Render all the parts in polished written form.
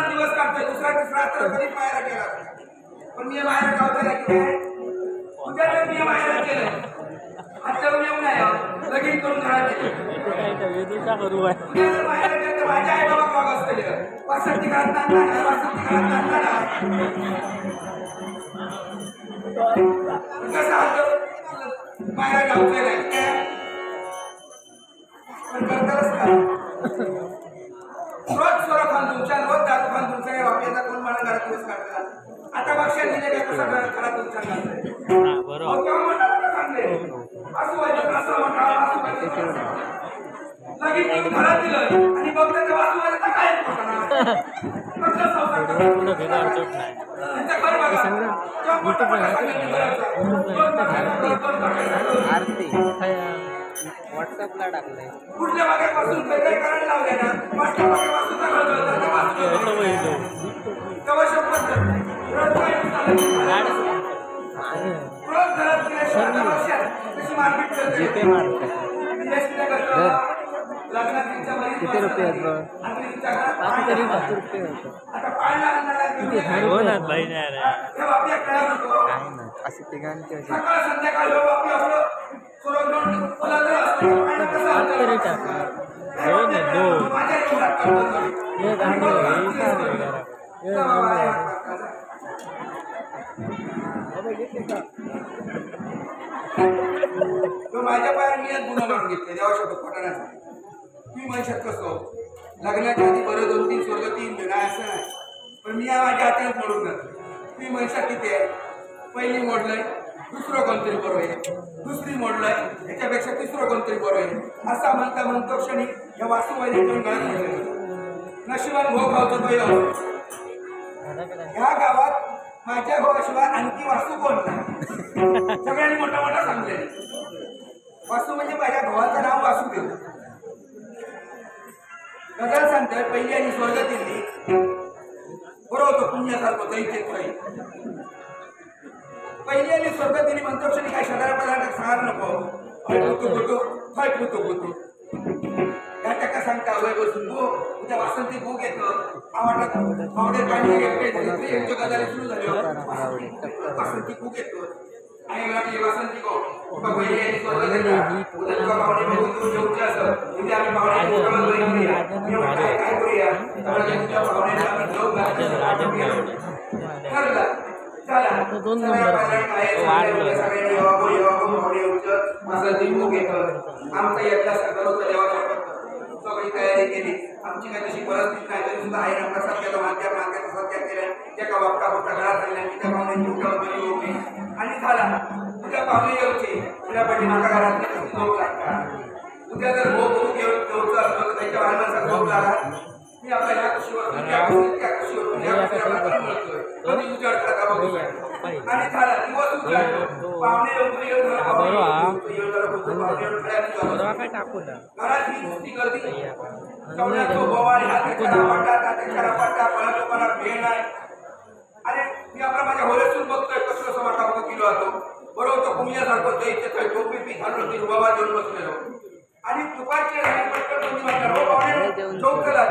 दिवस काढतोय दुसरा तिसरा तर कधी पायरा केला पण मी बाहेर गावचा उद्या जर मी बाहेर केलं आता येऊ नाही लगीन करून घरात माझ्या आई बाबा गाव असते वासंती घरात बाहेर गावचे नाही पण करताच का रोज सोरा खान तुमच्या रोज दारू खान तुमच्या वाक्याचा कोण मला घरात दिवस काढतात आता बक्षा दिले काय कसं घरात तुमच्या असं व्हायचं असं म्हणा लगेच घरात दिलं आणि बघता वाचू व्हायचं काय व्हॉट्सअपला टाकलंय कुठल्या भागापासून काय करायला लावले ना मागच्या भागापासून किती रुपये आहेत असे तिघांचे माझ्या पायाने मी गुन्हा मारून घेतले देवा शब्द खोटाण्याचा मी म्हणशात कसं लग्नाच्या आधी बरं 2-3 स्वर्ग 3 नाही असं नाही पण मी या माझ्या हाताने मोडून जातो मी म्हणशात किती आहे पहिली मोडलंय दुसरं कोणतरी बरोबर आहे दुसरी मोडलंय याच्यापेक्षा तिसरं कोणतरी बरोबर आहे असा म्हणतो क्षणी या वासूबाईने गळत घेतलं नशिबान भोग खावतो तो ह्या गावात माझ्या भावाशिवाय आणखी वासू कोण नाही सगळ्यांनी मोठा मोठा सांगले वासू म्हणजे माझ्या भावाचं नाव वासुदेव गजल सांगतोय पहिली आणि स्वर्ग दिली बरोबर होतो पुण्यासारखं दैत्य पहिली आणि स्वर्ग दिली म्हणतो क्षणी काय शहरा पदार्थ सांगार नको फाय पुतो या टक्का सांगता वय बसून गो उद्या वासंती भूक येतं आवडे पाणी गजाला सुरू झाले वासंती भूक येतो आणि लागली वासंती गो पहिली आणि स्वर्ग दिली उद्या पाहुणे बघून जेवढे असं उद्या आम्ही पाहुणे काय करूया ठरलं चला 2 नंबर आमचा यज्ञ सगळं सगळी तयारी केली आमची काही तशी परिस्थिती नाही तरी सुद्धा आहे नंबर सत्याचा मागच्या सत्या केल्या एका वापटा मोठा घरात झाल्या त्या पाहुण्याची उठावली होती आणि झाला उद्या पाहुणे येऊचे उद्या पाठीमागा घरात झोप लागतात उद्या जर भोग घेऊन असलं तर त्याच्या वाहनाचा झोप लागला मी आपल्या ह्या कृषीवर त्या कृषीवर कधी उजाडता बघू आणि झाला दिवस उजाड पाहुणे घरात ही नुसती गर्दी कवड्याचो बोवाळ ह्या त्याच्या पळा भेळ नाही आणि मी आपला माझ्या होरेसून बघतोय कसं समाटा किलो होतो बरोबर तो कुंभ्यासारखं दैत्य टोपी पी घालून होती बाबा देऊन बसलेलो आणि दुपारचे चौक चला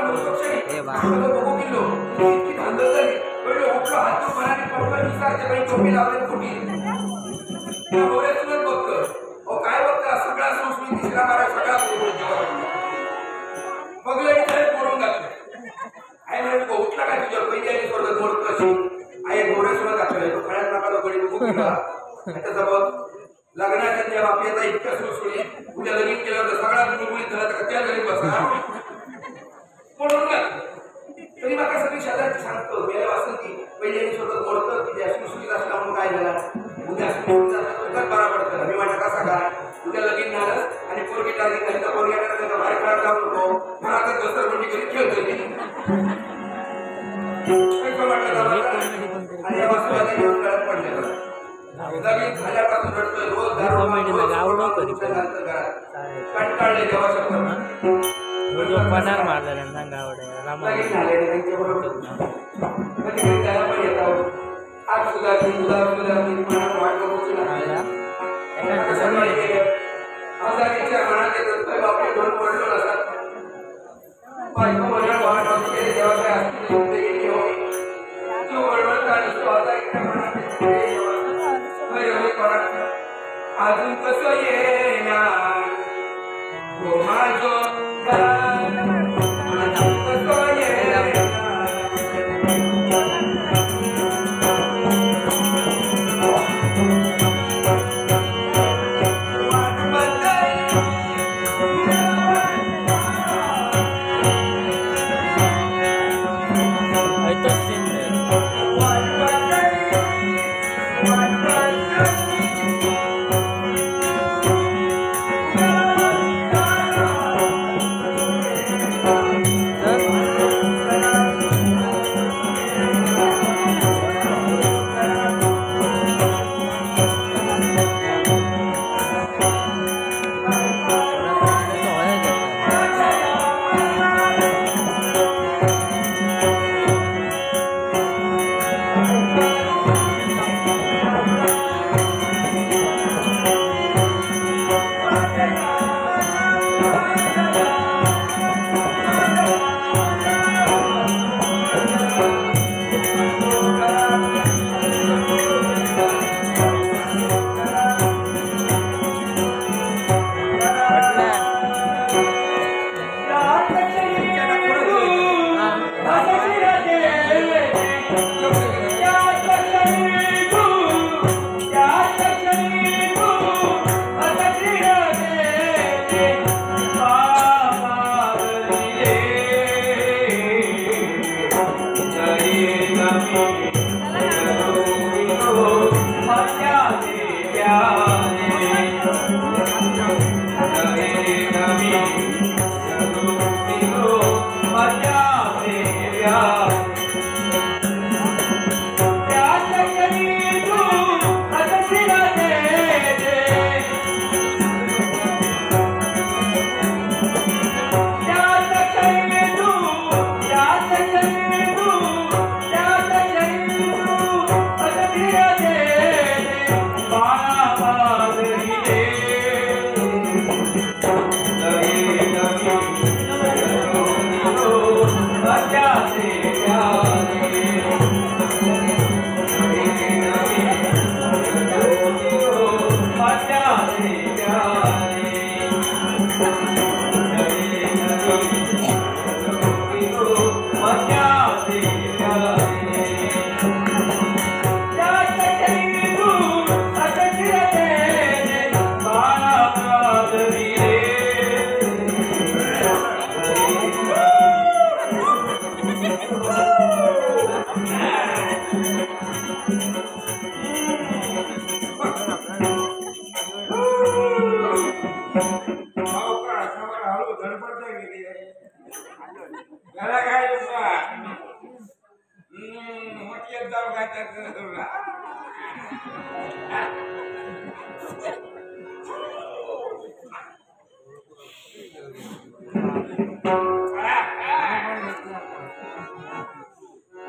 म्हणतो बघू गेलो इतकी धांदल झाली पहिले उठलो हात मनाने पडलं निसारते काही टोपी लावले कुठे होरेसूनच बघतो काय बघता सगळा संस्कृती तिसरा मारा सगळा बघलं आणि खरंच मोडून घातलं आहे म्हणजे उठला काय तुझ्या पहिली आणि स्वर्ग मोडतो तुला त्याचा बघ लग्नाच्या त्या बापयाचा इतक्या सुळसुळीत उद्या लगीन केलं तर सगळा गुळगुळीत झाला तर त्या घरी बसा म्हणून ना तरी मला सगळी शेजारची सांगतो गेल्या वासंती पहिले मी स्वतः बोलतो की त्या सुळसुळीत असला म्हणून काय झाला उद्या सुळसुळीत बरा पडतं मी म्हणता कसा काय उद्या लगीन झालं आणि पोरगी टाळी झाली तर पोरग्या त्याचा बाहेर काढ जाऊ नको घरातच घसरपट्टी करून खेळतो आणि या वास्तवाला येऊन गळत पडलेलं लगीन झाल्यापासून रडतोय रोज कंटाळले देवा शपथ पदार मारला त्यांना गावड्या झाले त्यांच्याबरोबर कधी त्याला पण येतात आज सुधारली मनात वाट बघूच आजारीच्या मनात येतात तर बापरे दोन पडलो नसतात बायको मनात वाट बघते जेव्हा काय असते गेली हो तो वळवळता नसतो आजारीच्या मनात अजून कसं येणार हो माझो अजून कसं येणार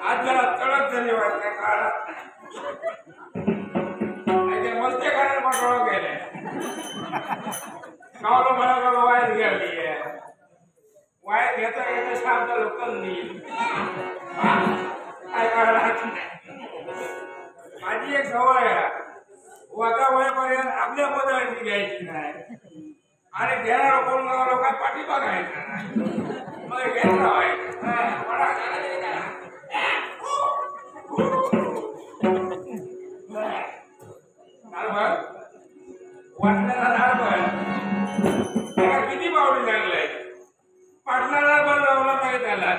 आज जरा तडक झाली वाटते काळात मस्ते कारण पटोळ गेले गावलो मला वायर गेली आहे वायर घेता घेता शांत लोकांनी काय कळणार माझी एक सवय आहे वागा वयापर्यंत आपल्या पदाची घ्यायची नाही आणि घेणारा कोण गावलो काय पाठी बघायचं मग घेत राहायचं वाटण्याला दार पण किती पावडी लागलाय पाटणाला पण लावला नाही त्याला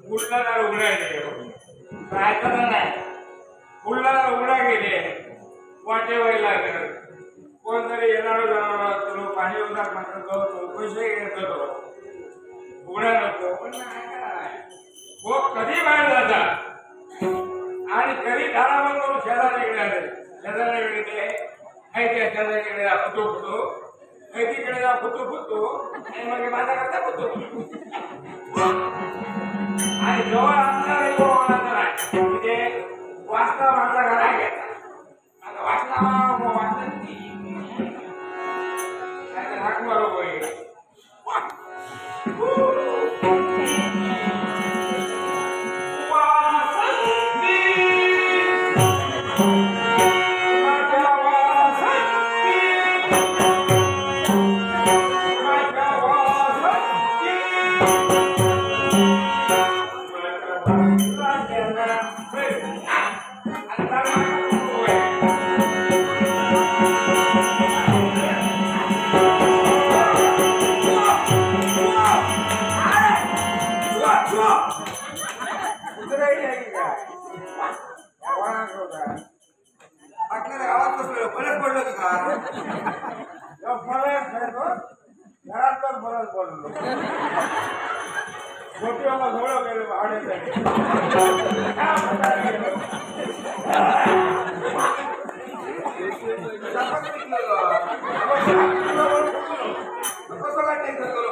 कुठला दार उघडाय ऐकायला नाही कुठला उघडा गेले वाटे व्हायला लागत कोणतरी येणार जाणार तुला पाणी उदार मात्र पैसे घेतो उघडा नको पण हो कधी बाहेर जातात आणि कधी दारा बंद करून शेजारी वेगळे ऐकल्या शेजारीकडे फुतो ऐकीकडे फुतो आणि मग माझा करता फुतो आणि जवळ असणार नाही तिथे वाचता माझा घर आहे आता वाचता हाक मारो गावात बसलो फरक पडलो की घरात पण फरक पडलो मोठीला जवळ गेलो भाड्यासाठी कसं काय टेन्शन करू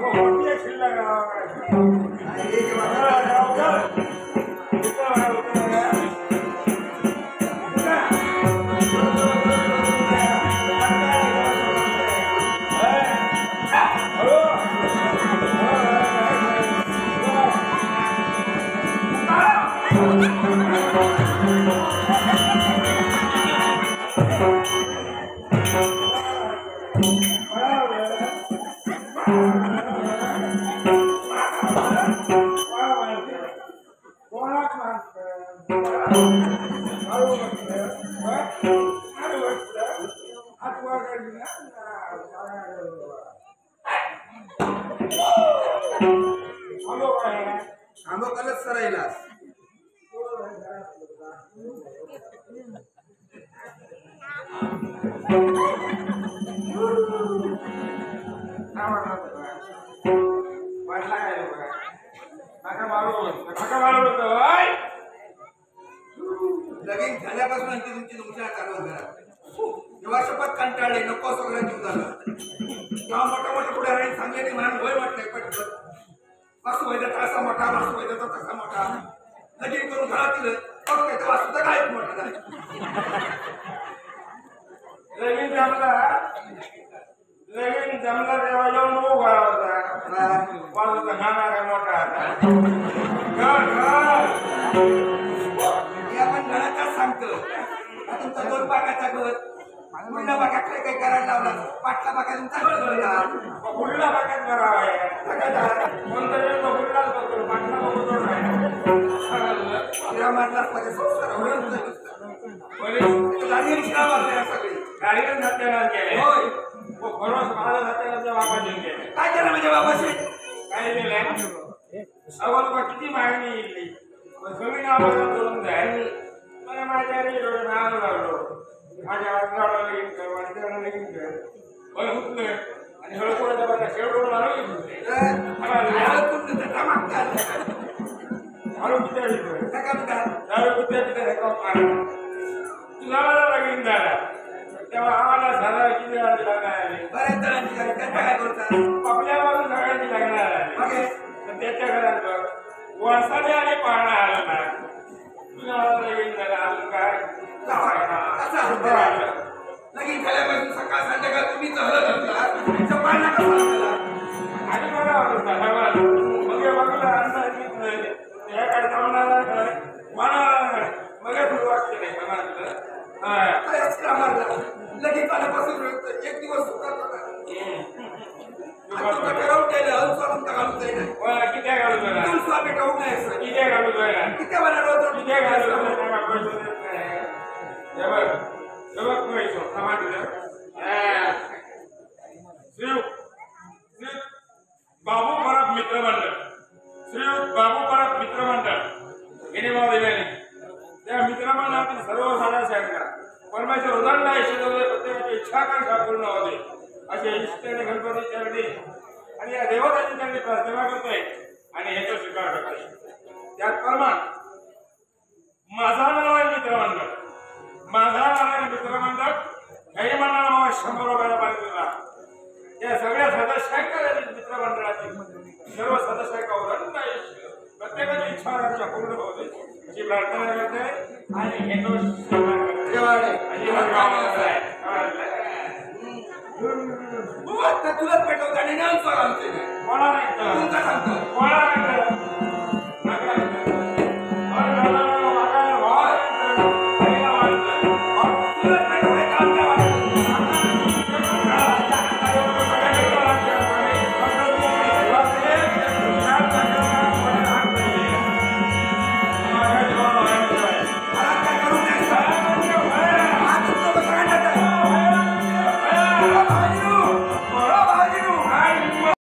मोठी शिल्लक आंबोकालच सरायला लगीन झाल्यापासून आणखी तुमच्या चालू करा जेव्हा शपथ कंटाळले नको सगळं जीव झाला तेव्हा मोठा मोठे पुढे सांगले मला वय वाटलंय पटकन वासू वैद्याचा असा मोठा वासू वैद्याचा तसा मोठा लगीन करून घरातील फक्त त्याचा वासूचा काहीच मोठा नाही लगीन जमला तेव्हा येऊन उभा होता वासूचा नाना काय मोठा आपण घरातच सांगतो तुमचा 2 पाकाचा घर पुढल्या बागात काही करायला लावला पाटला बागात तुमचा घर पुढल्या बागात बरावा आहे कोणतरी पुढलाच बघतो पाटला बघतो मध्ये संस्कार गाडीवर सत्यानाश केले होय बरोबर माझा सत्यानाशचा बाबा घेऊन गेले काय केलं म्हणजे बाबाशी काय केलंय अगोदर किती मागणी येईल जमीन आम्हाला करून जाईल मला माझ्या नाव लावलो माझ्या वाजगावला लगीन कर वाजगावला लगीन कर पण उठलं आणि हळकुडाचा बघा शेवटून हळू तुला मला लगीन झाला तेव्हा आम्हाला झाला किती बऱ्याच जणांची काय करतात आपल्या बाजून सगळ्यांची लागणार आली पण त्याच्या घरात बघ वरसाने आणि पाहणं आलं ना तुला लगीन झाला अजून काय लगीन झाल्यापासून सकाळ संध्याकाळ तुम्ही चहल पाळणा कसा आणि बघा मग बघला अंदाज याकडे जाऊन मग सुरुवात केली लगेच आल्यापासून एक दिवस ठरवून केलं हलून घालून जाईल किती घालून स्वामी ठेवून नाही किती घालून किती बनवलं किती घालून पैसे सिनेमा दिल्याने त्या मित्रमंडळातील सर्व सदस्यांना परमेश्वर उदंड आयुष्य देऊ दे, प्रत्येकाची इच्छाकांक्षा पूर्ण होते असे इष्ट आणि गणपती चरणी आणि या देवताची चरणी प्रार्थना करतोय आणि याचा स्वीकार करतोय. त्याचप्रमाणे माझा नाव आहे मित्रमंडळ काही मंडळाला 100 रुपयाला पाहिजे. या सगळ्या सदस्यांच्या मित्रमंडळातील सर्व सदस्यांना उदंड आयुष्य प्रत्येकाची इच्छा पूर्ण होते अशी प्रार्थना करते आणि हे दोष तुलाच पेटवता आणि नाम सांगते कोणा नाही सांगतो कोणा